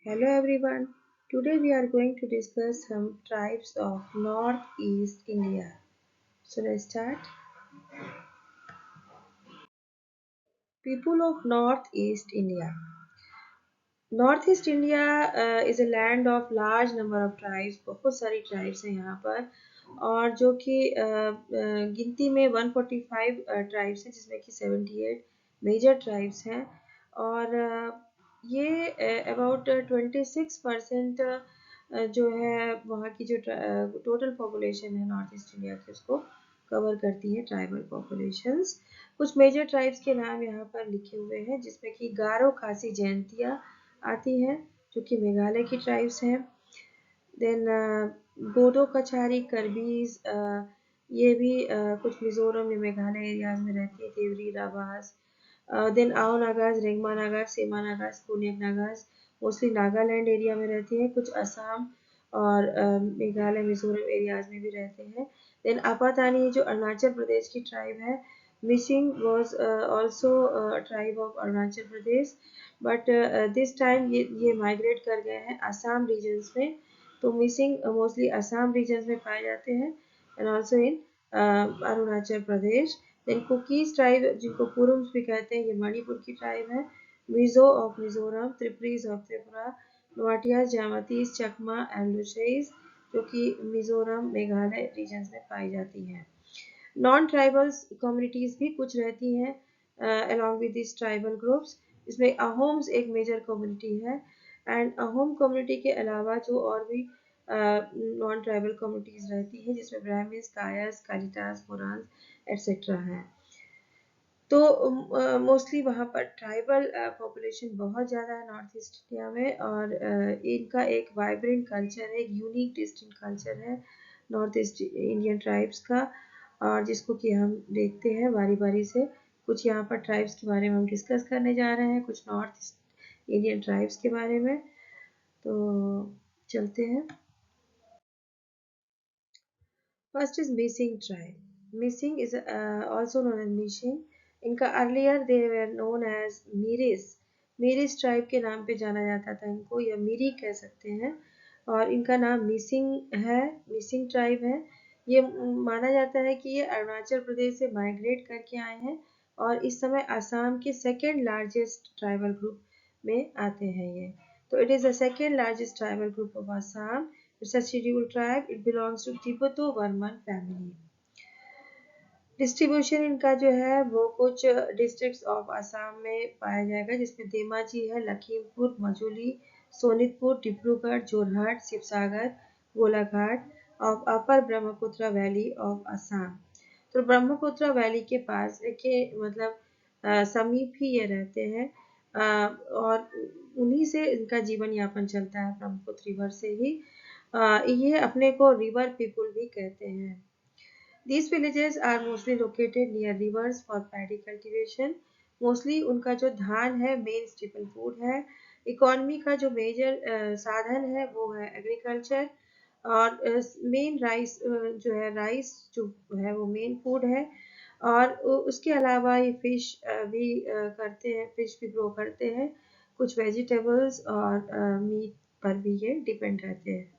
Hello everyone. Today we are going to discuss some tribes of Northeast India. So let's start. People of Northeast India. Northeast India is a land of large number of tribes. बहुत सारी tribes हैं यहाँ पर और जो कि गिनती में 145 tribes हैं जिसमें कि 78 major tribes हैं और ये about 26% जो है वहाँ की जो टोटल पॉपुलेशन है नॉर्थ ईस्ट इंडिया की उसको कवर करती है ट्राइबल पॉपुलेशंस। कुछ मेजर ट्राइब्स के नाम यहाँ पर लिखे हुए हैं जिसमें कि गारो खासी जयंतिया आती हैं जो कि मेघालय की ट्राइब्स हैं। देन बोडो कछारी करबीज ये भी कुछ मिजोरम या मेघालय एरियाज में रहती है। देवरी राभास देन आओ नागाज रेंगमा नागाज सेमा नागाज कोनियक नागाज मोस्टली नागालैंड एरिया में रहती है। कुछ असम और मेघालय मिजोरम एरियाज में भी रहते हैं। देन अपातानी जो अरुणाचल प्रदेश की ट्राइब है। Missing was also tribe of Arunachal Pradesh but this time ये माइग्रेट कर गए हैं असम रीजन्स में। तो मिसिंग मोस्टली असम रीजन्स में पाए जाते हैं and also in Arunachal Pradesh. Then Kukis tribe जिनको पुरुम्स भी कहते हैं ये मणिपुर की ट्राइब है। Mizo of Mizoram Tripuris of Tripura Noatias Jamatias Chakma and Lushais जो कि मिजोरम मेघालय रीजन्स में पाई जाती हैं। नॉन ट्राइबल कम्युनिटीज भी कुछ रहती हैं along with this tribal groups. इसमें अहोम्स एक मेजर कम्युनिटी है एंड अहोम कम्युनिटी के अलावा जो और भी नॉन ट्राइबल कम्युनिटीज रहती हैं जिसमें ब्राह्मिन्स कायस कालिटास मोरान्स एटसेट्रा हैं। तो मोस्टली वहाँ पर ट्राइबल पॉपुलेशन बहुत ज़्यादा है नॉर्थ ईस्ट इंडिया में और इनका एक वाइब्रेंट कल्चर है एक यूनिक डिस्टिंक्ट कल्चर है नॉर्थ ईस्ट इंडियन ट्राइब्स का और जिसको कि हम देखते हैं बारी बारी से। कुछ यहाँ पर ट्राइब्स के बारे में हम डिस्कस करने जा रहे हैं कुछ नॉर्थ ईस्ट इंडियन ट्राइब्स के बारे में। तो चलते हैं। First is Missing tribe. Missing is also known as Mishing. इनका earlier they were known as Miris. Miris tribe के नाम पे जाना जाता था इनको या मिरी कह सकते हैं और इनका नाम मिसिंग है मिसिंग ट्राइब है। ये माना जाता है कि ये अरुणाचल प्रदेश से माइग्रेट करके आए हैं और इस समय असम के सेकेंड लार्जेस्ट ट्राइबल ग्रुप में आते हैं ये। तो it is the second largest tribal group of Assam. It's a scheduled tribe. It belongs to Tibeto-Burman family. Distribution इनका जो है वो कुछ डिस्ट्रिक्ट्स ऑफ असम में पाया जाएगा जिसमें धेमाजी है Lakhimpur Majuli Sonitpur Dibrugarh Jorhat Sivasagar Golaghat of upper Brahmaputra valley of Assam. तो ब्रह्मपुत्र वैली के पास के मतलब समीप ही ये रहते हैं और उन्हीं से इनका जीवन यापन चलता है ब्रह्मपुत्र रिवर से ही। ये अपने को रिवर पीपुल भी कहते हैं। These villages are mostly located near rivers for paddy cultivation. Mostly उनका जो धान है मेन स्टेपल फूड है। इकोनॉमी का जो मेजर साधन है वो है एग्रीकल्चर और मेन राइस जो है राइस जो है वो मेन फूड है और उसके अलावा ये फिश भी करते हैं फिश भी ग्रो करते हैं। कुछ वेजिटेबल्स और मीट पर भी ये डिपेंड रहते हैं।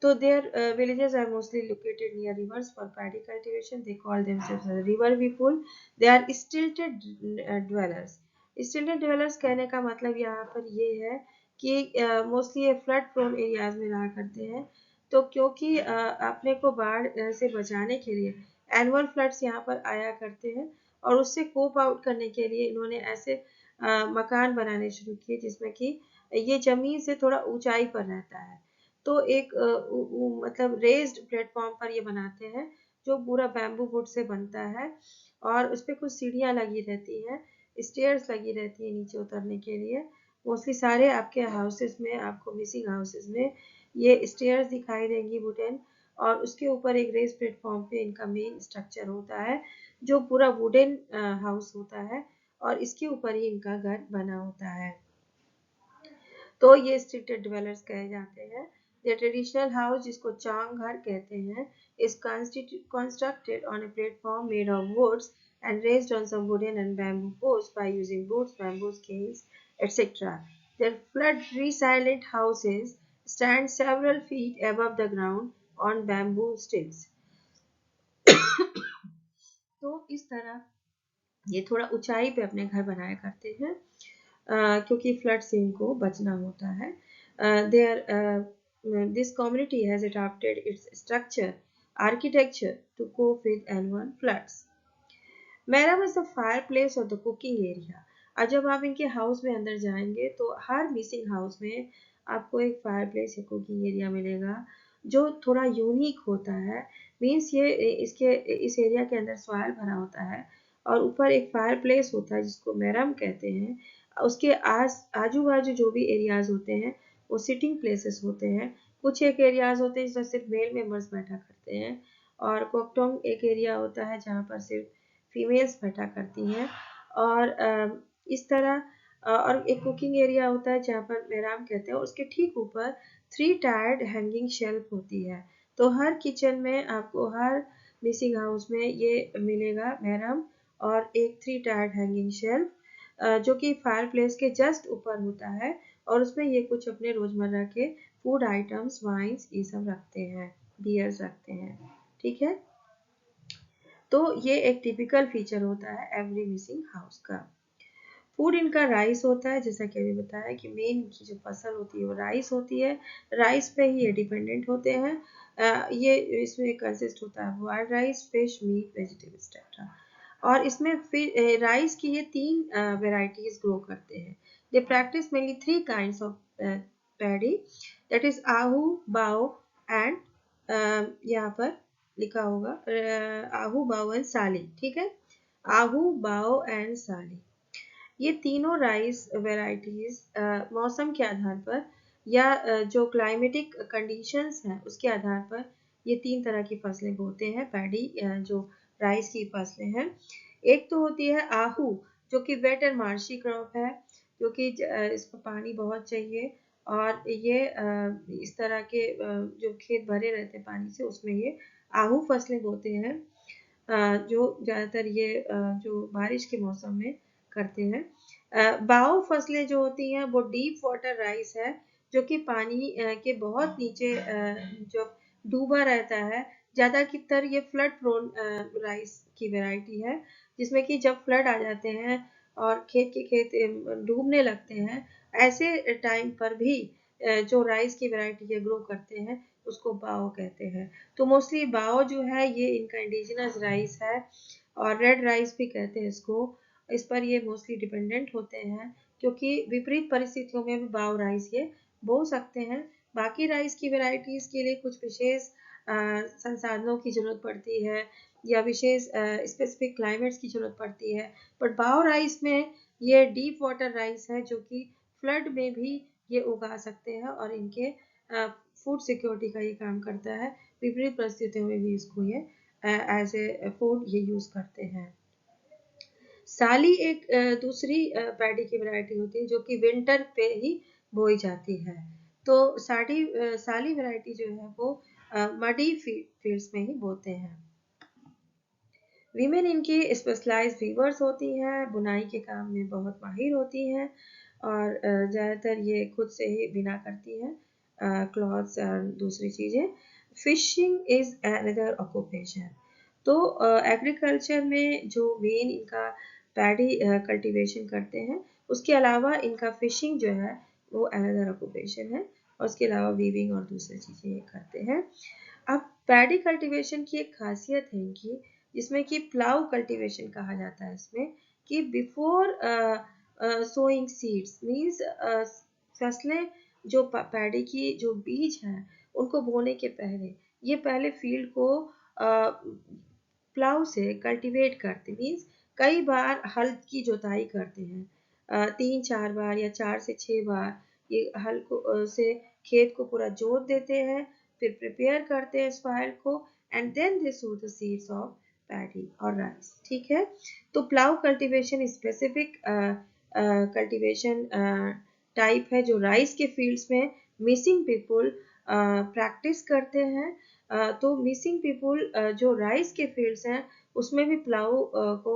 So their villages are mostly located near rivers for paddy cultivation. They call themselves as river people. They are stilted dwellers. Stilted dwellers कहने का मतलब यहाँ पर ये है कि मोस्टली ये फ्लड प्रोन एरियाज में रहा करते हैं। तो क्योंकि अपने को बाढ़ से बचाने के लिए एनुअल फ्लड्स यहाँ पर आया करते हैं और उससे कोप आउट करने के लिए इन्होंने ऐसे मकान बनाने शुरू किए जिसमें कि ये जमीन से थोड़ा ऊंचाई पर रहता है। तो एक मतलब रेज्ड प्लेटफॉर्म पर ये बनाते हैं जो पूरा बैम्बू वुड से बनता है और उस पर कुछ सीढ़ियाँ लगी रहती हैं स्टेयर्स लगी रहती है नीचे उतरने के लिए। मोस्टली सारे आपके हाउसेस में आपको मिसिंग हाउसेस में ये स्टेयर्स दिखाई देंगी वुडन और उसके ऊपर एक रेज प्लेटफॉर्म पे इनका मेन स्ट्रक्चर होता है जो पूरा वुडन हाउस होता है और इसके ऊपर ही इनका घर बना होता है। तो ये स्ट्रिक्टेड डिवेलर्स कहे जाते हैं। द ट्रेडिशनल हाउस जिसको चांग घर कहते हैं is constructed on a platform made of woods and raised on some wooden and bamboo posts by using boots, bamboo scales, etc. Their flood resilient houses stand several feet above the ground on bamboo stilts. तो इस तरह ये थोड़ा ऊंचाई पे अपने घर बनाया करते हैं क्योंकि फ्लड से इनको बचना होता है. This community has adapted its structure architecture to cope with annual floods. Meram is the fireplace और the cooking area. और जब आप इनके हाउस में अंदर जाएंगे तो हर मिसिंग हाउस में आपको एक फायरप्लेस या कुकिंग एरिया मिलेगा जो थोड़ा यूनिक होता है. मीन्स ये इसके इस एरिया के अंदर सॉइल भरा होता है और ऊपर एक फायरप्लेस होता है जिसको मैरम कहते हैं. उसके आजू बाजू जो भी एरियाज होते हैं वो सिटिंग प्लेसेस होते हैं. कुछ एक एरियाज होते हैं जिसमें सिर्फ मेल मेंबर्स बैठा करते हैं और कोकटोंग एक एरिया होता है जहाँ पर सिर्फ फीमेल्स बैठा करती हैं. और इस तरह और एक कुकिंग एरिया होता है जहाँ पर मेराम कहते हैं. उसके ठीक ऊपर 3 टायर्ड हैंगिंग शेल्फ होती है. तो हर किचन में आपको हर मिसिंग हाउस में ये मिलेगा मेराम और एक 3 टायर्ड हैंगिंग शेल्फ जो कि फायरप्लेस के जस्ट ऊपर होता है और उसमें ये कुछ अपने रोजमर्रा के फूड आइटम्स, वाइन्स ये सब रखते हैं, बियर्स रखते हैं. ठीक है, तो ये एक टिपिकल फीचर होता है एवरी मिसिंग हाउस का. फूड इनका राइस होता है, जैसा कि अभी बताया कि मेन की जो फसल होती है वो राइस होती है. राइस पे ही ये डिपेंडेंट होते हैं. ये इसमें कंसिस्ट होता है boiled rice, fish, meat, vegetables etcetera. और इसमें फिर राइस की ये 3 वेराइटीज ग्रो करते हैं. They practise mainly 3 kinds of paddy, that is Ahu, Bao and यहाँ पर लिखा होगा आहू, बाओ एंड साली. ठीक है, आहू, बाओ एंड साली. ये तीनों राइस वेराइटीज मौसम के आधार पर या जो क्लाइमेटिक कंडीशंस हैं उसके आधार पर ये 3 तरह की फसलें बोते हैं. पैडी जो राइस की फसलें हैं, एक तो होती है आहू जो कि वेट एंड मार्शी क्रॉप है, क्योंकि इसको पानी बहुत चाहिए और ये इस तरह के जो खेत भरे रहते हैं पानी से उसमें ये आहू फसलें बोते हैं जो ज़्यादातर ये जो बारिश के मौसम में करते हैं. बाओ फसलें जो होती हैं वो डीप वाटर राइस है जो कि पानी के बहुत नीचे जो डूबा रहता है. ज़्यादातर ये फ्लड प्रोन राइस की वैरायटी है जिसमें कि जब फ्लड आ जाते हैं और खेत के खेत डूबने लगते हैं, ऐसे टाइम पर भी जो राइस की वैरायटी है ग्रो करते हैं उसको बाओ कहते हैं. तो मोस्टली बाओ जो है ये इनका इंडिजिनस राइस है और रेड राइस भी कहते हैं इसको. इस पर ये मोस्टली डिपेंडेंट होते हैं क्योंकि विपरीत परिस्थितियों में भी बाओ राइस ये बो सकते हैं. बाकी राइस की वैरायटीज के लिए कुछ विशेष संसाधनों की जरूरत पड़ती है या विशेष स्पेसिफिक क्लाइमेट्स की जरूरत पड़ती है. बट बाओ राइस में ये डीप वाटर राइस है जो कि फ्लड में भी ये उगा सकते हैं और इनके फूड सिक्योरिटी का ये काम करता है. विपरीत परिस्थितियों में भी इसको ये एज ए फूड ये यूज करते हैं. साली एक दूसरी पैडी की वैरायटी होती है जो कि विंटर पे ही बोई जाती है. तो साली वैरायटी जो है वो मडी फील्ड्स में ही बोते हैं. वीमेन इनकी स्पेशलाइज्ड वीवर्स होती हैं, बुनाई के काम में बहुत माहिर होती हैं और ज़्यादातर ये खुद से ही बिना करती हैं क्लॉथ्स और दूसरी चीज़ें. Fishing is another occupation. तो एग्रीकल्चर में जो मेन इनका पैडी कल्टीवेशन करते हैं उसके अलावा इनका फिशिंग जो है वो अनदर ऑक्यूपेशन है और उसके अलावा वीविंग और दूसरी चीज़ें ये करते हैं. अब पैडी कल्टीवेशन की एक खासियत है इनकी जिसमें कि प्लाउ कल्टीवेशन कहा जाता है इसमें कि बिफोर सोइंग सीड्स मीन्स फसलें जो पैडी की जो बीज हैं उनको बोने के पहले ये पहले फील्ड को प्लाउ से कल्टीवेट करते. मीन्स कई बार हल की जोताई करते हैं 3-4 बार या 4 से 6 बार ये हल को से खेत को पूरा जोत देते हैं, फिर प्रिपेयर करते हैं सॉइल को and then they sow the seeds of paddy और राइस. ठीक है, तो plough cultivation specific cultivation type है जो राइस के फील्ड्स में मिसिंग पीपुल प्रैक्टिस करते हैं. तो मिसिंग पीपुल जो राइस के फील्ड्स हैं उसमें भी प्लाऊ को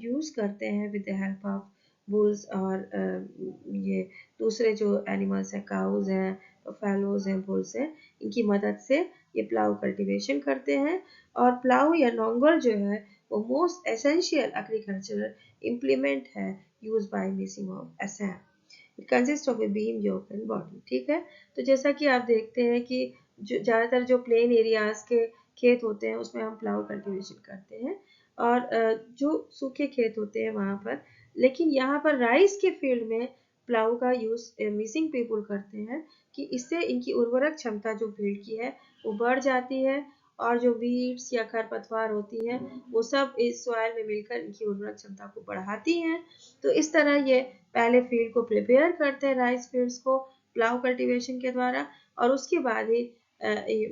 यूज़ करते हैं with the help of bulls और ये दूसरे जो एनिमल्स हैं, काउज हैं, फैलोज हैं, बुल्स हैं, इनकी मदद से ये प्लाऊ कल्टीवेशन करते हैं। और प्लाऊ या नोंगल जो है वो मोस्ट एसेंशियल एग्रीकल्चरल इम्प्लीमेंट है use by Mising of Assam. It consist of a beam yoke and body. ठीक है, तो जैसा कि आप देखते हैं कि ज़्यादातर जो प्लेन एरियाज के खेत होते हैं उसमें हम प्लाऊ कल्टीवेशन करते हैं, और जो सूखे खेत होते हैं वहाँ पर, लेकिन यहाँ पर राइस के फील्ड में प्लाऊ का यूज़ मिसिंग पीपुल करते हैं कि इससे इनकी उर्वरक क्षमता जो फील्ड की है वो बढ़ जाती है, और जो वीड्स या खरपतवार होती हैं वो सब इस सॉइल में मिलकर इनकी उर्वरक क्षमता को बढ़ाती हैं। तो इस तरह ये पहले फील्ड को प्रिपेयर करते हैं, राइस फील्ड्स को प्लाऊ कल्टीवेशन के द्वारा, और उसके बाद ही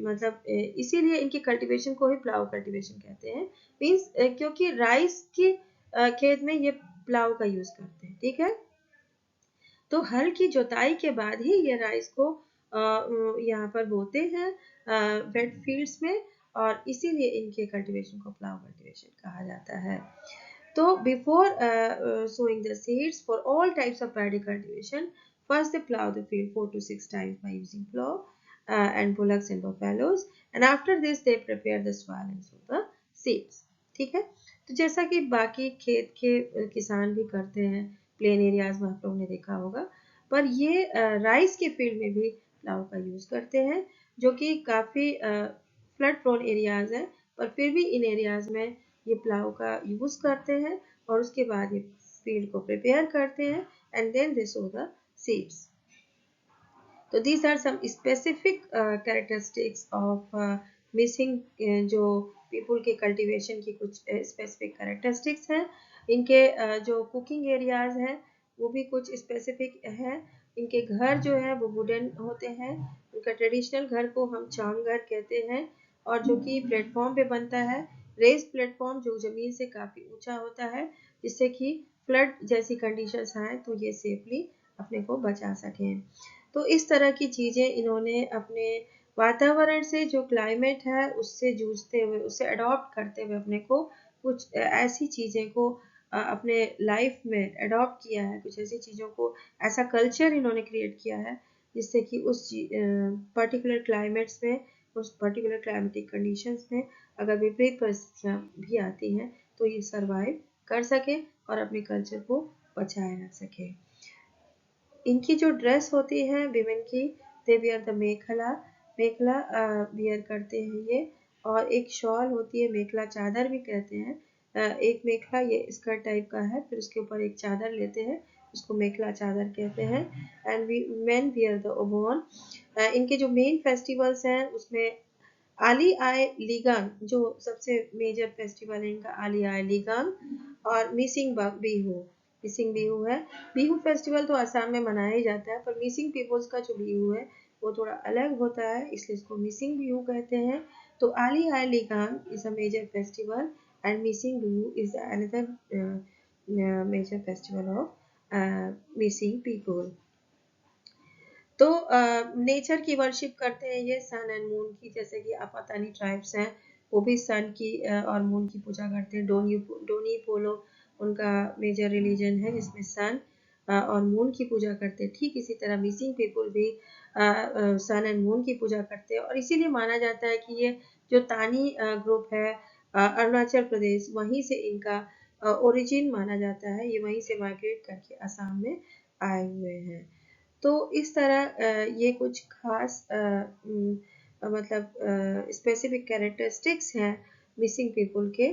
मतलब इसीलिए इनके कल्टीवेशन को ही प्लाऊ कल्टीवेशन कहते हैं। मीन्स क्योंकि राइस के खेत में ये प्लाऊ का यूज करते हैं। ठीक है, तो हल की जुताई के बाद ही ये राइस को यहाँ पर बोते हैं वेट फील्ड्स में, और इसीलिए इनके कल्टीवेशन को प्लाऊ कल्टीवेशन कहा जाता है। So before sowing the seeds for all types of paddy cultivation, first they plow the field 4 to 6 times by using plow and bullocks and buffaloes, and after this they prepare the soil and sow the seeds. ठीक है, तो जैसा कि बाकी खेत के किसान भी करते हैं, प्लेन एरियाज में आप लोगों ने देखा होगा, पर ये राइस के फील्ड में भी प्लाव का यूज करते हैं, जो कि काफ़ी फ्लड प्रोन एरियाज हैं, पर फिर भी इन एरियाज में ये प्लाव का यूज करते हैं, और उसके बाद ये फील्ड को प्रिपेयर करते हैं, and then they sow the seeds. तो these are some specific characteristics of Mising, जो पीपल के कल्टीवेशन की कुछ स्पेसिफिक कैरेक्टरिस्टिक्स हैं। इनके जो कुकिंग एरियाज हैं वो भी कुछ स्पेसिफिक हैं। इनके घर जो है वो वुडन होते हैं। उनका ट्रेडिशनल घर को हम चांग घर कहते हैं, और जो कि प्लेटफॉर्म पे बनता है, रेस प्लेटफॉर्म जो जमीन से काफ़ी ऊंचा होता है, जिससे कि फ्लड जैसी कंडीशंस आए तो ये सेफली अपने को बचा सकें। तो इस तरह की चीज़ें इन्होंने अपने वातावरण से, जो क्लाइमेट है उससे जूझते हुए, उससे अडॉप्ट करते हुए अपने को कुछ ऐसी चीज़ें को अपने लाइफ में अडॉप्ट किया है, कुछ ऐसी चीज़ों को, ऐसा कल्चर इन्होंने क्रिएट किया है जिससे कि उस पर्टिकुलर क्लाइमेट्स में, उस पर्टिकुलर क्लाइमेटिक कंडीशंस में अगर विपरीत परिस्थितियाँ भी आती हैं तो ये सरवाइव कर सके और अपने कल्चर को बचाए रख सके। इनकी जो ड्रेस होती है विमेन की, they wear the mekhela, mekhela wear करते हैं ये, और एक शॉल होती है, मेखला चादर भी कहते हैं। एक मेखला ये स्कर्ट टाइप का है, फिर उसके ऊपर एक चादर लेते हैं, उसको मेखला चादर कहते हैं। And main wear the Obon. इनके जो मेन फेस्टिवल्स हैं उसमें आली आय लिगांग, जो सबसे मेजर फेस्टिवल है इनका, आली आय लिगांग, और मिसिंग बिहू है। बिहू फेस्टिवल तो असम में मनाया ही जाता है, पर मिसिंग पीपल्स का जो बिहू है वो थोड़ा अलग होता है, इसलिए इसको मिसिंग बिहू कहते हैं। तो Ali Aye Ligang is a major festival, and Mising Bihu is another major festival of Mising people. तो नेचर की वर्शिप करते हैं ये, सन एंड मून की, जैसे कि अपातानी ट्राइब्स हैं वो भी सन की और मून की पूजा करते हैं। डोनी पोलो उनका मेजर रिलीजन है जिसमें सन और मून की पूजा करते हैं। ठीक इसी तरह मिसिंग पीपल भी सन एंड मून की पूजा करते हैं, और इसीलिए माना जाता है कि ये जो तानी ग्रुप है अरुणाचल प्रदेश, वहीं से इनका ओरिजिन माना जाता है, ये वहीं से माइग्रेट करके असम में आए हुए हैं। तो इस तरह ये कुछ खास मतलब स्पेसिफिक कैरेक्टरिस्टिक्स हैं मिसिंग पीपल के,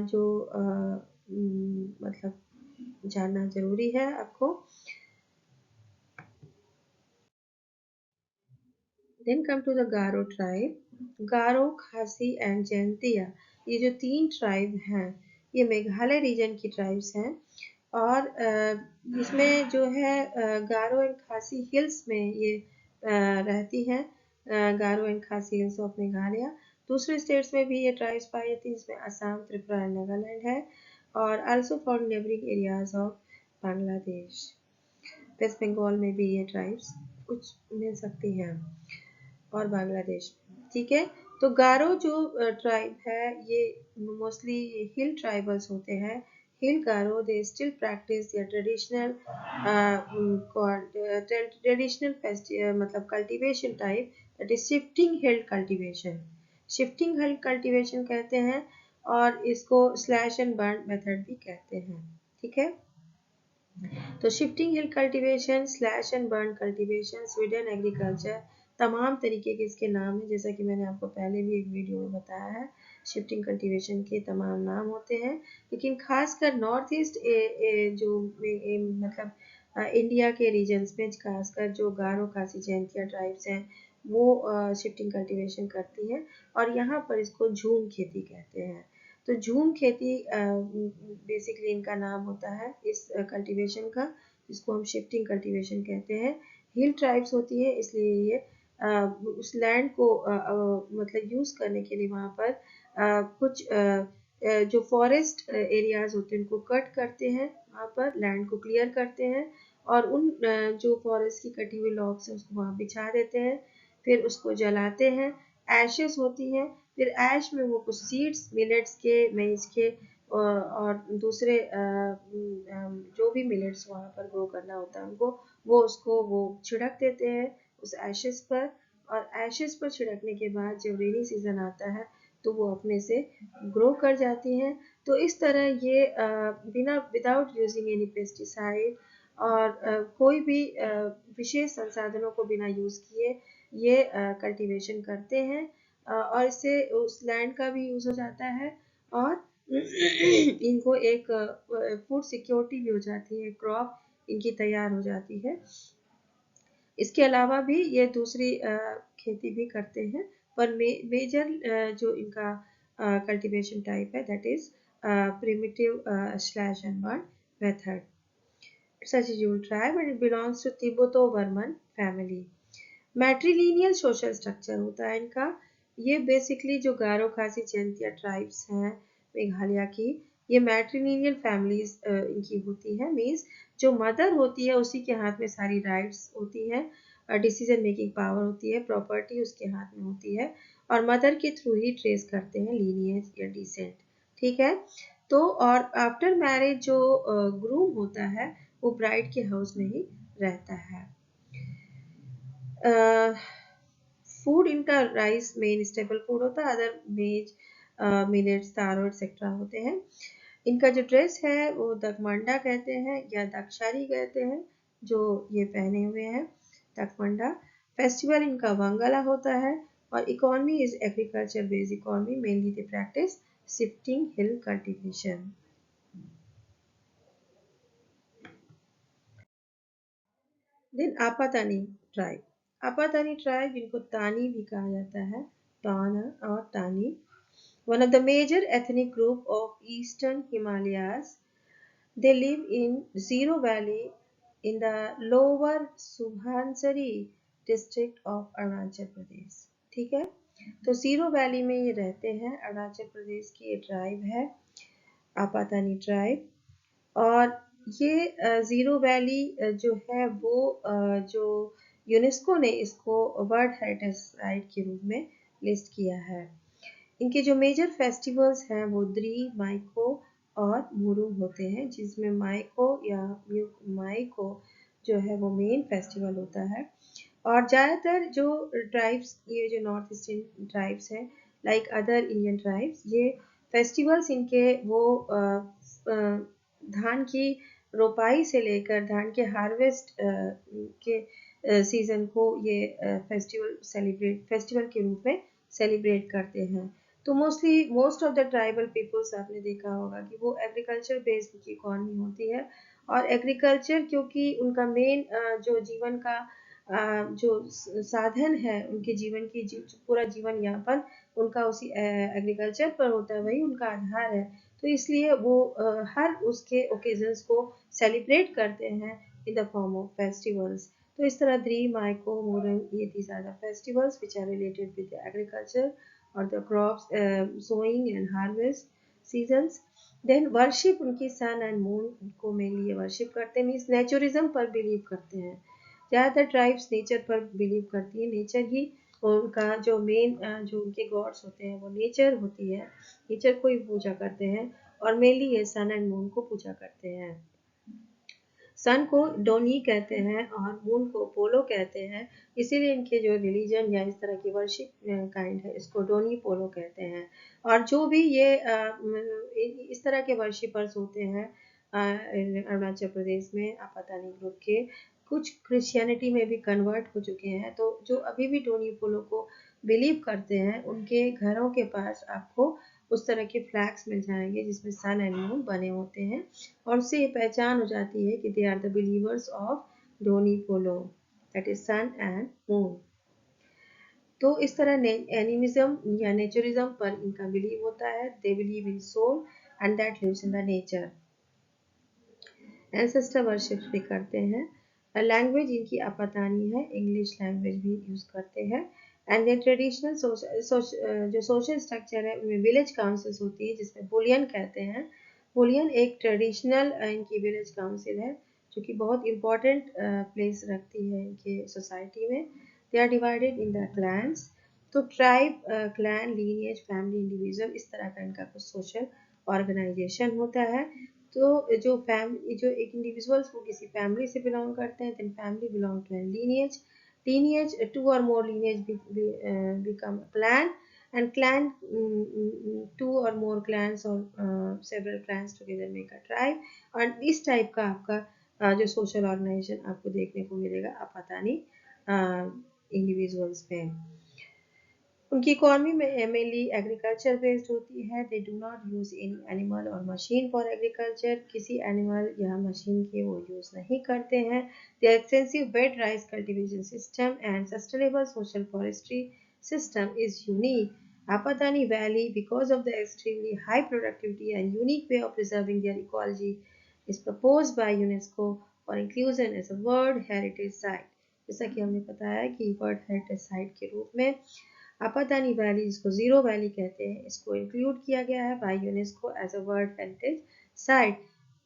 जो मतलब जानना जरूरी है आपको। Then come to the Garo tribe. Garo, Khasi and Jaintia, ये जो 3 ट्राइब हैं ये मेघालय रीजन की ट्राइब्स हैं, और इसमें जो है गारो एंड खासी हिल्स में ये रहती हैं। गारो एंड खासी हिल्स ऑफ मेघालय। दूसरे स्टेट्स में भी ये ट्राइब्स पाई जाती हैं, जिसमें असम, त्रिपुरा एंड नागालैंड है, और also found neighbouring areas of Bangladesh. West Bengal में भी ये ट्राइब्स कुछ मिल सकती हैं, और बांग्लादेश। ठीक है, तो गारो जो ट्राइब है ये मोस्टली हिल ट्राइबल्स होते हैं। Hill Garo they still practise their traditional मतलब cultivation type, that is shifting hill cultivation. Shifting hill cultivation कहते हैं और इसको स्लैश एंड बर्न मेथड भी कहते हैं। ठीक है, तो shifting hill cultivation, slash and burn cultivation, Sweden agriculture, तमाम तरीके के इसके नाम हैं, जैसा कि मैंने आपको पहले भी एक वीडियो में बताया है। शिफ्टिंग कल्टीवेशन के तमाम नाम होते हैं, लेकिन खासकर नॉर्थ ईस्ट जो मतलब इंडिया के रीजन्स में खासकर जो गारो, खासी, जैंतिया ट्राइब्स हैं वो शिफ्टिंग कल्टीवेशन करती हैं और यहाँ पर इसको झूम खेती कहते हैं। तो झूम खेती बेसिकली इनका नाम होता है इस कल्टीवेशन का, जिसको हम शिफ्टिंग कल्टीवेशन कहते हैं। हिल ट्राइब्स होती है, इसलिए ये उस लैंड को मतलब यूज़ करने के लिए वहाँ पर कुछ जो फॉरेस्ट एरियाज होते हैं उनको कट करते हैं, वहाँ पर लैंड को क्लियर करते हैं और उन जो फॉरेस्ट की कटी हुई लॉग्स हैं उसको वहाँ बिछा देते हैं, फिर उसको जलाते हैं। एशेस होती हैं, फिर ऐश में वो कुछ सीड्स मिलेट्स के, मेज के और दूसरे जो भी मिलेट्स वहाँ पर ग्रो करना होता है उनको, वो उसको वो छिड़क देते हैं उस एशेस पर। और एशेस पर छिड़कने के बाद जब रेनी सीजन आता है तो वो अपने से ग्रो कर जाती हैं। तो इस तरह ये बिना विदाउट यूजिंग एनी पेस्टिसाइड और कोई भी विशेष संसाधनों को बिना यूज़ किए ये कल्टीवेशन करते हैं और इससे उस लैंड का भी यूज़ हो जाता है और इनको एक फूड सिक्योरिटी भी हो जाती है, क्रॉप इनकी तैयार हो जाती है। इसके अलावा भी ये दूसरी खेती भी करते हैं, पर मेजर जो इनका कल्टीवेशन टाइप है that is primitive slash and burn method. It's a scheduled tribe and it belongs to Tibeto-Burman family. Matrilineal social structure होता है इनका। ये बेसिकली जो गारो, खासी, जैंतिया ट्राइब्स हैं मेघालय की, ये मैट्रीलिनियल फैमिलीज इनकी होती है। मीन्स जो मदर होती है उसी के हाथ में सारी राइट्स होती है, डिसीजन मेकिंग पावर होती है, प्रॉपर्टी उसके हाथ में होती है और मदर के थ्रू ही ट्रेस करते हैं लीनिएज या डिसेंट। ठीक है, तो और आफ्टर मैरिज जो ग्रूम होता है वो ब्राइड के हाउस में ही रहता है। फूड इनका राइस मेन स्टेपल फूड होता है, अदर मेज मिलेट्स, तारो एक्सेट्रा होते हैं। इनका जो ड्रेस है वो दकमंडा कहते हैं या दक्षारी कहते हैं, जो ये पहने हुए हैं दकमंडा। फेस्टिवल इनका वंगला होता है और economy is agriculture based economy, mainly they practice shifting hill cultivation. Then Apatani tribe, Apatani tribe जिनको तानी भी कहा जाता है, ताना और तानी, one of the major ethnic group of eastern Himalayas. They live in Zero Valley in the lower Subhansari district of Arunachal Pradesh. ठीक है, तो जीरो वैली में ये रहते हैं, अरुणाचल प्रदेश की ये ट्राइब है आपातानी ट्राइब। और ये ज़ीरो वैली जो है वो जो यूनेस्को ने इसको वर्ल्ड हेरिटेज साइट के रूप में लिस्ट किया है। इनके जो मेजर फेस्टिवल्स हैं वो द्री, माइको और मुरुम होते हैं, जिसमें माइको या माइको जो है वो मेन फेस्टिवल होता है। और ज़्यादातर जो ट्राइब्स, ये जो नॉर्थ ईस्टर्न ट्राइब्स हैं लाइक अदर इंडियन ट्राइब्स, ये फेस्टिवल्स इनके वो धान की रोपाई से लेकर धान के हार्वेस्ट के सीज़न को ये फेस्टिवल के रूप में सेलिब्रेट करते हैं। तो most of the tribal peoples आपने देखा होगा कि वो एग्रीकल्चर बेस्ड उनकी इकॉनमी होती है और एग्रीकल्चर क्योंकि उनका मेन जो जीवन का जो साधन है, उनके जीवन की पूरा जीवन यापन उनका उसी एग्रीकल्चर पर होता है, वही उनका आधार है। तो इसलिए वो हर उसके ओकेजन्स को सेलिब्रेट करते हैं in the form of festivals. तो इस तरह द्री, माइको, मोरंग, ये these are the festivals which are related with the agriculture और the crops sowing and harvest seasons. Then worship उनकी सन एंड मून को मेनली वर्शिप करते हैं, मीन्स नेचुरिज्म पर बिलीव करते हैं। ज़्यादातर ट्राइब्स नेचर पर बिलीव करती है, नेचर ही उनका जो मेन जो उनके गॉड्स होते हैं वो नेचर होती है, नेचर को ही पूजा करते हैं, और मेनली ये सन एंड मून को पूजा करते हैं। सन को डोनी कहते हैं और मून को पोलो कहते हैं, इसीलिए इनके जो रिलीजन या इस तरह की वर्शिप काइंड है इसको डोनी पोलो कहते हैं। और जो भी ये इस तरह के वर्शिपर्स होते हैं अरुणाचल प्रदेश में आपातानी ग्रुप के, कुछ क्रिश्चियनिटी में भी कन्वर्ट हो चुके हैं, तो जो अभी भी डोनी पोलो को बिलीव करते हैं उनके घरों के पास आपको उस तरह के फ्लैग्स मिल जाएंगे जिसमें सन एंड मून बने होते हैं, और उससे ये पहचान हो जाती है कि they are the believers of Donyi Polo, that is sun and moon. तो इस तरह एनिमिज्म या नेचरिज्म पर इनका बिलीव होता है। They believe in soul and that lives in the nature. Ancestor worship भी करते हैं। लैंग्वेज इनकी आपातानी है, इंग्लिश लैंग्वेज भी यूज करते हैं। एंड ट्रेडिशनल जो सोशल स्ट्रक्चर है उनमें विलेज काउंसिल्स होती है जिसमें बुलियन कहते हैं। बुलियन एक ट्रेडिशनल इनकी विलेज काउंसिल है जो कि बहुत इंपॉर्टेंट प्लेस रखती है इनके सोसाइटी में। They are divided in the clans. तो tribe, clan, lineage, family, individual, इस तरह का इनका कुछ सोशल ऑर्गेनाइजेशन होता है। तो जो एक इंडिविजुअल्स वो किसी फैमिली से बिलोंग करते हैं, then family belong to an lineage, lineage two or more lineage become clan, and clan two or more clans और several clans together make a tribe. और इस टाइप का आपका जो सोशल ऑर्गेनाइजेशन आपको देखने को मिलेगा आपातानी इंडिविजुअल्स में। उनकी इकोनॉमी में मेनली एग्रीकल्चर बेस्ड होती है। They do not use any animal or machine for agriculture, किसी एनिमल या मशीन के वो यूज नहीं करते हैं। They extensive wet rice cultivation system and sustainable social forestry system is unique. Apatani Valley, because of the extremely high productivity and unique way of preserving their ecology, is proposed by UNESCO for inclusion as a World Heritage Site. जैसा कि हमने बताया कि world heritage site के रूप में Apatani valley, जिसको Ziro valley कहते हैं, इसको इंक्लूड किया गया है by UNESCO as a world heritage site,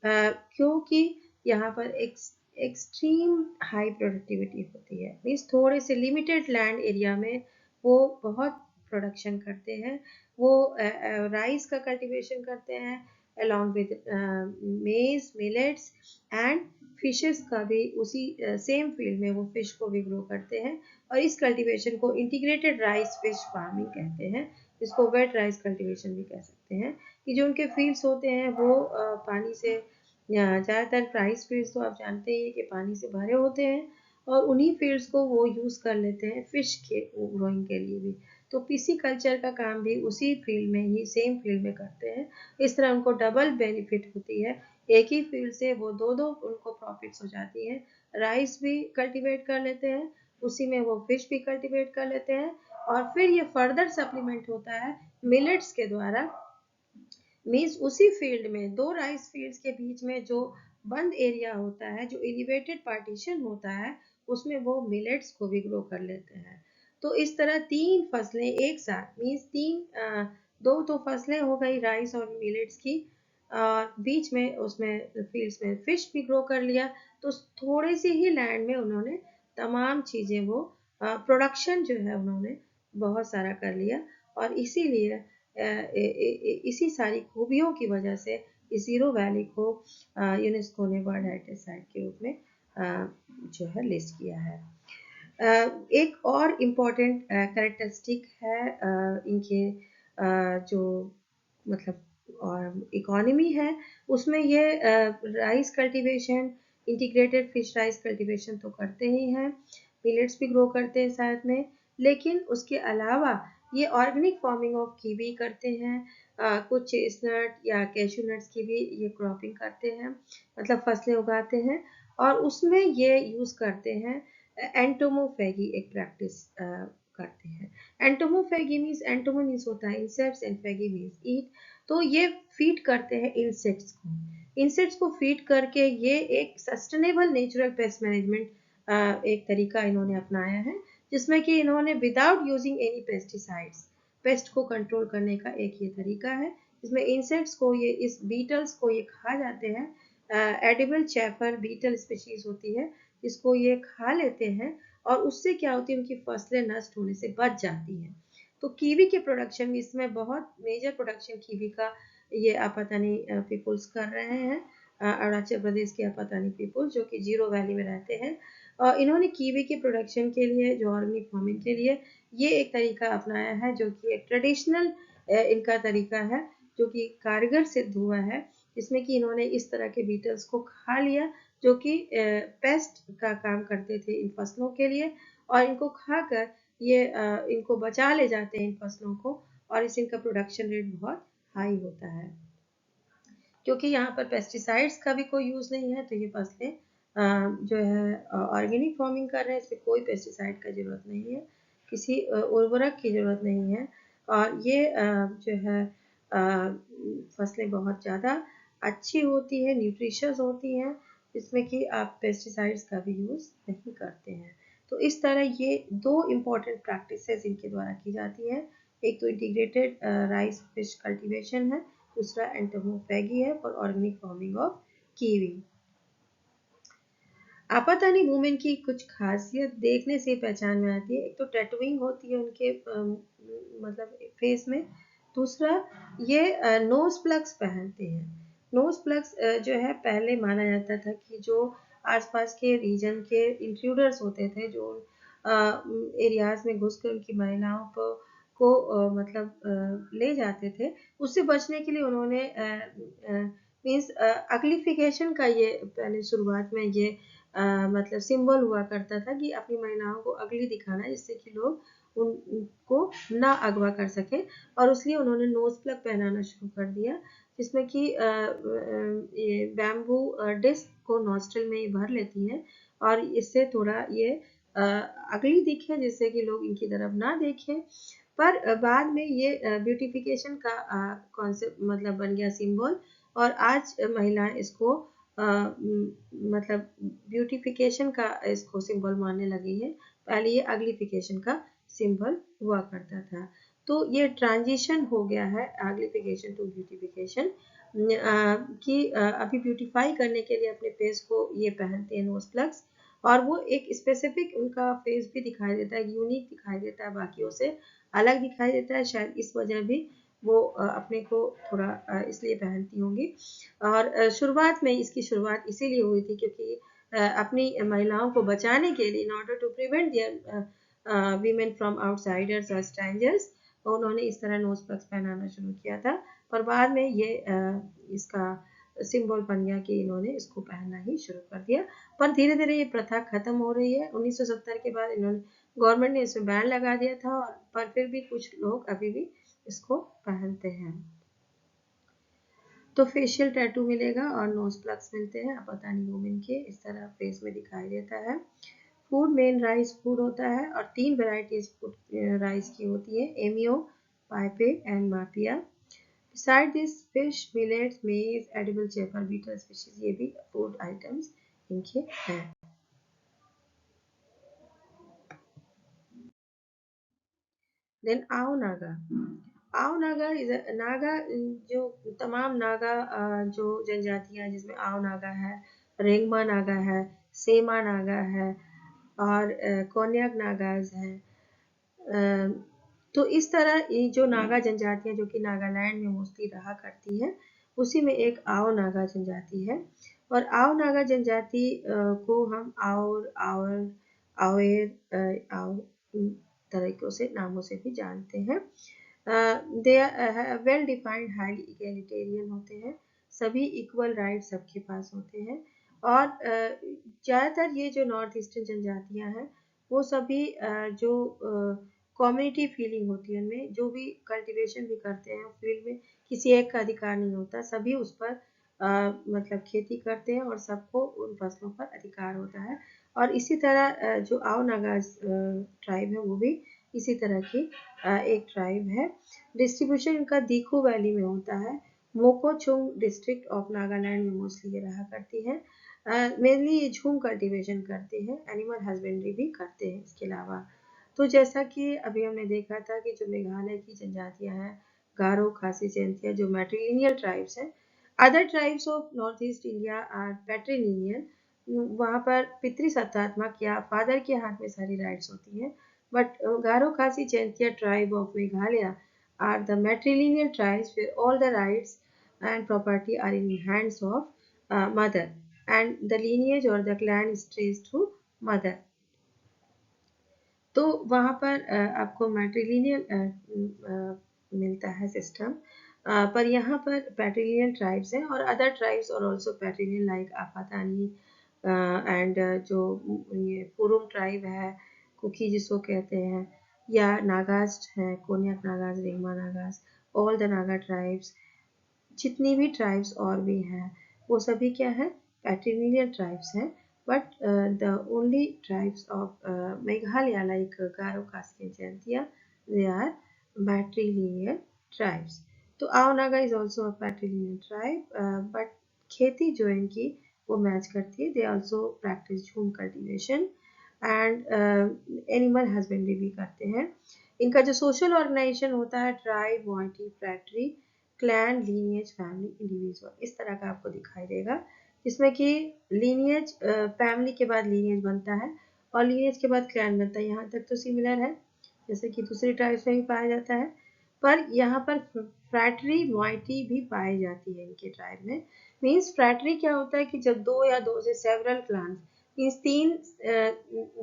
क्योंकि यहाँ पर एक्सट्रीम हाई प्रोडक्टिविटी होती है। मीन्स थोड़े से लिमिटेड लैंड एरिया में वो बहुत प्रोडक्शन करते हैं। वो राइस का कल्टीवेशन करते हैं along with maize, millets and fishes का भी उसी सेम फील्ड में वो फिश को भी ग्रो करते हैं, और इस कल्टीवेशन को इंटीग्रेटेड राइस फिश फार्मिंग कहते हैं, जिसको वेट राइस कल्टीवेशन भी कह सकते हैं। कि जो उनके फील्ड्स होते हैं वो पानी से, ज़्यादातर राइस फील्ड्स तो आप जानते ही कि पानी से भरे होते हैं, और उन्हीं फील्ड्स को वो यूज़ कर लेते हैं फिश के ग्रोइंग के लिए भी। तो पीसी कल्चर का काम भी उसी फील्ड में ही, सेम फील्ड में करते हैं। इस तरह उनको डबल बेनिफिट होती है, एक ही फील्ड से वो दो दो उनको प्रॉफिट्स हो जाती है। राइस भी कल्टीवेट कर लेते हैं, उसी में वो फिश भी कल्टीवेट कर लेते हैं, और फिर ये फर्दर सप्लीमेंट होता है मिलेट्स के द्वारा। मीन्स उसी फील्ड में, दो राइस फील्ड्स के बीच में जो बंद एरिया होता है, जो एलिवेटेड पार्टीशन होता है, उसमें वो मिलेट्स को भी ग्रो कर लेते हैं। तो इस तरह तीन फसलें एक साथ, मीन्स दो तो फसलें हो गई राइस और मिलेट्स की, बीच में उसमें फील्ड्स में फिश भी ग्रो कर लिया। तो थोड़े से ही लैंड में उन्होंने तमाम चीज़ें वो प्रोडक्शन जो है उन्होंने बहुत सारा कर लिया, और इसीलिए इसी सारी खूबियों की वजह से इस जीरो वैली को यूनेस्को ने वर्ल्ड हेरिटेज साइट के रूप में जो है लिस्ट किया है। एक और इम्पॉर्टेंट कैरेक्टरिस्टिक है इनके जो मतलब इकोनॉमी है, उसमें ये rice cultivation, integrated fish rice cultivation तो करते ही हैं, मिलेट्स भी ग्रो करते हैं साथ में, लेकिन उसके अलावा ये ऑर्गेनिक फार्मिंग ऑफ कीवी करते हैं, कुछ चेस्टनट या कैशू नट्स की भी ये क्रॉपिंग करते हैं, मतलब फसलें उगाते हैं, और उसमें ये यूज़ करते हैं एंटोमोफेगी एक प्रैक्टिस करते हैं। एंटोमोफेगी मीन्स, एंटोमो मीन्स होता है इंसेक्ट्स एंड फेगी मीन्स ईट। तो ये फीड करते हैं इंसेक्ट्स को, इंसेक्ट्स को फीड करके ये एक सस्टेनेबल नेचुरल पेस्ट मैनेजमेंट एक तरीका इन्होंने अपनाया है, जिसमें कि इन्होंने without using any pesticides paste को कंट्रोल करने का एक ये तरीका है, जिसमें इंसेक्ट्स को ये, इस बीटल्स को ये खा जाते हैं। एडिबल चैफर बीटल स्पीशीज होती है, इसको ये खा लेते हैं, और उससे क्या होती है, उनकी फसलें नष्ट होने से बच जाती हैं। तो कीवी के प्रोडक्शन में इसमें बहुत मेजर प्रोडक्शन कीवी का ये आपातानी पीपुल्स कर रहे हैं। अरुणाचल प्रदेश के आपातानी पीपुल्स जो कि जीरो वैली में रहते हैं, इन्होंने कीवी के प्रोडक्शन के लिए, जो ऑर्गेनिक फार्मिंग के लिए ये एक तरीका अपनाया है, जो कि एक ट्रेडिशनल इनका तरीका है, जो कि कारगर सिद्ध हुआ है, जिसमें कि इन्होंने इस तरह के बीटल्स को खा लिया जो कि पेस्ट का काम करते थे इन फसलों के लिए, और इनको खाकर ये इनको बचा ले जाते हैं इन फसलों को, और इससे इनका प्रोडक्शन रेट बहुत हाई होता है। क्योंकि यहाँ पर पेस्टिसाइड्स का भी कोई यूज़ नहीं है, तो ये फसलें जो है ऑर्गेनिक फार्मिंग कर रहे हैं, इसमें कोई पेस्टिसाइड का ज़रूरत नहीं है, किसी उर्वरक की ज़रूरत नहीं है, और ये जो है फसलें बहुत ज़्यादा अच्छी होती है, न्यूट्रिशियस होती हैं, जिसमें कि आप पेस्टिसाइड्स का भी यूज़ नहीं करते हैं। तो इस तरह ये दो इम्पॉर्टेंट प्रैक्टिसेस इनके द्वारा की जाती है। एक तो इंटीग्रेटेड राइस फिश कल्टीवेशन है, दूसरा एंटोमोफैगी है for organic farming of kiwi. Apatani women की कुछ खासियत देखने से पहचान में आती है। एक तो टैटूइंग होती है उनके मतलब फेस में। दूसरा, ये नोज प्लग्स पहनते हैं। नोज प्लग्स जो है, पहले माना जाता था कि जो आसपास के रीजन के इंट्रूडर्स होते थे, जो एरियाज में घुसकर उनकी महिलाओं को मतलब ले जाते थे, उससे बचने के लिए उन्होंने मीन्स अग्लिफिकेशन का ये पहले शुरुआत में ये मतलब सिंबल हुआ करता था कि अपनी महिलाओं को अगली दिखाना, जिससे कि लोग उनको ना अगवा कर सके, और इसलिए उन्होंने नोज प्लग पहनाना शुरू कर दिया, जिसमें कि ये बैम्बू डिस्क को नॉस्ट्रल में ही भर लेती है, और इससे थोड़ा ये अगली दिखे, जिससे कि लोग इनकी तरफ ना देखें। पर बाद में ये ब्यूटिफिकेशन का कॉन्सेप्ट मतलब बन गया सिंबल, और आज महिलाएं इसको मतलब ब्यूटिफिकेशन का इसको सिंबल मानने लगी है। पहले ये अग्लिफिकेशन का सिंबल हुआ करता था। तो ये ट्रांजिशन हो गया है अग्लिफिकेशन टू ब्यूटिफिकेशन, कि अभी ब्यूटिफाई करने के लिए अपने फेस को ये पहनते हैं नोज प्लग्स, और वो एक स्पेसिफिक उनका फेस भी दिखाई देता है, यूनिक दिखाई देता है, बाकियों से अलग दिखाई देता है। शायद इस वजह भी वो अपने को थोड़ा इसलिए पहनती होंगी। और शुरुआत में इसकी शुरुआत इसीलिए हुई थी क्योंकि अपनी महिलाओं को बचाने के लिए, in order to prevent their women from outsiders और स्ट्रेंजर्स, उन्होंने इस तरह नोज प्लग्स पहनाना शुरू किया था। पर बाद में ये इसका सिंबल बन गया कि इन्होंने इसको पहनना ही शुरू कर दिया। पर धीरे धीरे ये प्रथा खत्म हो रही है। 1970 के बाद इन्होंने गवर्नमेंट ने इसमें बैन लगा दिया था, पर फिर भी कुछ लोग अभी भी इसको पहनते हैं। तो फेशियल टैटू मिलेगा और नोज प्लग्स मिलते हैं आपातानी वुमेन के, इस तरह फेस में दिखाई देता है। फूड मेन राइस फूड होता है, और 3 वेराइटीज फूड राइस की होती है, एमियो, पाइपे एंड मापिया। Beside this fish, millets, maize, edible चेपर, बीटल स्पीशीज, ये भी फूड आइटम्स इनके हैं। देन आओ नागा। आओ नागा इज नागा, जो तमाम नागा जो जनजातियां, जिसमें आओ नागा है, रेंगमा नागा है, सेमा नागा है, और कोन्याक नागाज है। तो इस तरह ये जो नागा जनजातियां जो कि नागालैंड में मोस्टली रहा करती हैं, उसी में एक आओ नागा जनजाति है। और आओ नागा जनजाति को हम और आवेर आओ तरीकों से, नामों से भी जानते हैं। दे वेल डिफाइंड, हाईली इगैलिटेरियन होते हैं, सभी इक्वल राइट सबके पास होते हैं। और ज़्यादातर ये जो नॉर्थ ईस्टर्न जनजातियां हैं, वो सभी जो कम्युनिटी फीलिंग होती है उनमें, जो भी कल्टीवेशन भी करते हैं फील्ड में, किसी एक का अधिकार नहीं होता, सभी उस पर मतलब खेती करते हैं, और सबको उन फसलों पर अधिकार होता है। और इसी तरह जो आओ नागा ट्राइब है, वो भी इसी तरह की एक ट्राइब है। डिस्ट्रीब्यूशन इनका दीखू वैली में होता है। मोकोचुंग डिस्ट्रिक्ट ऑफ नागालैंड में मोस्टली ये रहा करती है। मेनली ये झूम कल्टीवेशन करते हैं, एनिमल हस्बेंड्री भी करते हैं इसके अलावा। तो जैसा कि अभी हमने देखा था कि जो मेघालय की जनजातियां हैं, गारो, खासी, जयंतिया, जो मैट्रिलिनियल ट्राइब्स हैं, other tribes of north east India are patrilineal, वहाँ पर पितृसत्तात्मक या फादर के हाथ में सारी राइट्स होती हैं, बट गारो खासी Jaintia tribe of Meghalaya are the matrilineal tribes where all the rights and property are in the hands of mother and the lineage or the clan is traced through mother. तो वहाँ पर आपको मैट्रिलिनियल मिलता है सिस्टम, पर यहाँ पर पैट्रिलिनियल ट्राइब्स हैं और अदर ट्राइब्स और ऑल्सो पैट्रिलिनियल लाइक आपातानी एंड जो ये पुरुम ट्राइब है, कुकी जिसको कहते हैं, या नागाज हैं, Konyak Nagas, Rengma Nagas, all the Naga tribes, जितनी भी ट्राइब्स और भी हैं वो सभी क्या है, पैट्रिलिनियल ट्राइब्स हैं. But the only tribes of Meghalaya, like Garo, Khasi, and Jaintia, they are matrilineal tribes. तो आओ Naga is also a patrilineal tribe, but खेती जो है इनकी वो मैच करती है. They also practice झूम cultivation and animal husbandry भी करते हैं. इनका जो सोशल ऑर्गेनाइजेशन होता है tribe, moiety, phratry, clan, lineage, family, individual, इस तरह का आपको दिखाई देगा, जिसमें कि लीनियज फैमिली के बाद लीनियज बनता है और लीनियज के बाद क्लैन बनता है. यहाँ तक तो सिमिलर है जैसे कि दूसरी ट्राइब्स में भी पाया जाता है, पर यहाँ पर फ्रैटरी, मॉइटी भी पाई जाती है इनके ट्राइब में. मीन्स फ्रैटरी क्या होता है कि जब दो या दो से सेवरल क्लान्स, मीन्स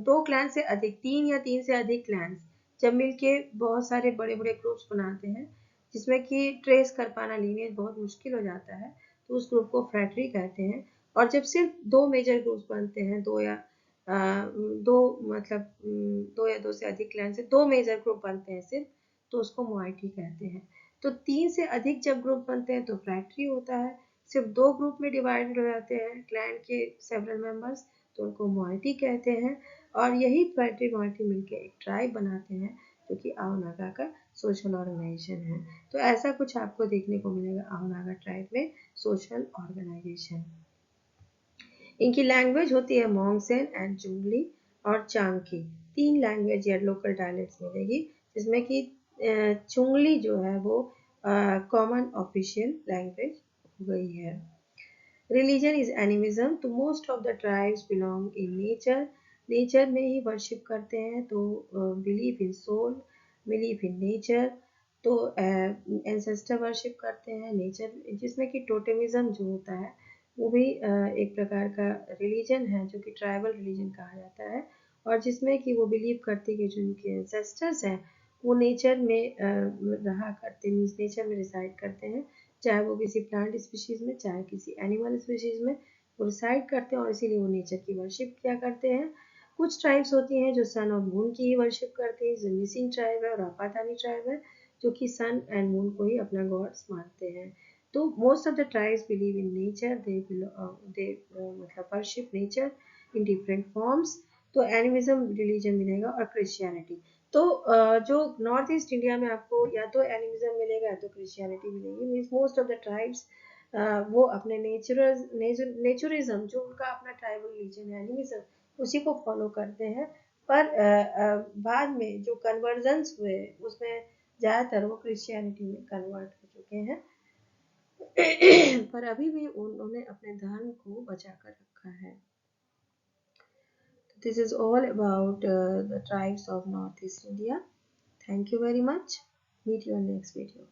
दो क्लैन से अधिक, तीन या तीन से अधिक क्लैन्स जब मिलके बहुत सारे बड़े बड़े ग्रुप्स बनाते हैं जिसमें कि ट्रेस कर पाना लीनियज बहुत मुश्किल हो जाता है, तो उस ग्रुप को फ्रैटरी कहते हैं. और जब सिर्फ दो मेजर ग्रुप्स बनते हैं, दो या दो मतलब दो या दो से अधिक क्लैन से दो मेजर ग्रुप बनते हैं सिर्फ, तो उसको मोआइटी कहते हैं. तो तीन से अधिक जब ग्रुप बनते हैं तो फ्रैक्ट्री होता है. सिर्फ दो ग्रुप में डिवाइडेड हो जाते हैं क्लैन के सेवरल मेंबर्स, तो उनको मोआइटी कहते हैं. और यही फ्रैक्ट्री मोआइटी मिलकर एक ट्राइब बनाते हैं जो कि आओ नागा का सोशल ऑर्गेनाइजेशन है. तो ऐसा कुछ आपको देखने को मिलेगा आओ नागा ट्राइब में सोशल ऑर्गेनाइजेशन. इनकी लैंग्वेज होती है मोंगसेन एंड जुंगली और चांगकी. तीन लैंग्वेज या लोकल डायलेक्ट्स मिलेगी, जिसमें कि चुंगली जो है वो कॉमन ऑफिशियल लैंग्वेज हो गई है. Religion is animism. तो most of the tribes belong in nature. Nature में ही वर्शिप करते हैं, तो believe in soul, believe in nature. तो एंसेस्टर वर्शिप करते हैं नेचर, जिसमें कि टोटेमिज्म जो होता है वो भी एक प्रकार का रिलीजन है जो कि ट्राइबल रिलीजन कहा जाता है, और जिसमें कि वो बिलीव करते हैं कि जो उनके एंसेस्टर्स हैं वो नेचर में रहा करते हैं, नेचर में रिसाइड करते हैं, चाहे वो किसी प्लांट स्पीशीज में चाहे किसी एनिमल स्पीशीज में वो रिसाइड करते हैं, और इसीलिए वो नेचर की वर्शिप किया करते हैं. कुछ ट्राइब्स होती हैं जो सन और मून की ही वर्शिप करते हैं, जो मिसिंग ट्राइब है और आपातानी ट्राइब है जो कि सन एंड मून को ही अपना गॉड्स मानते हैं. तो most of the tribes believe in nature, they मतलब worship nature in different forms. तो एनिमिज्म रिलीजन मिलेगा और क्रिश्चियनिटी. तो जो नॉर्थ ईस्ट इंडिया में आपको या तो एनिमिज्म मिलेगा या तो क्रिश्चियनिटी मिलेगी. Means most of the tribes वो अपने नेचुरिज्म जो उनका अपना ट्राइबल रिलीजन है एनिमिज्म, उसी को फॉलो करते हैं. पर बाद में जो कन्वर्जन्स हुए उसमें ज़्यादातर वो क्रिश्चियनिटी में कन्वर्ट हो चुके हैं. पर अभी भी उन्होंने अपने धर्म को बचा कर रखा है. This is all about the tribes of Northeast India. Thank you very much. Meet you in next video.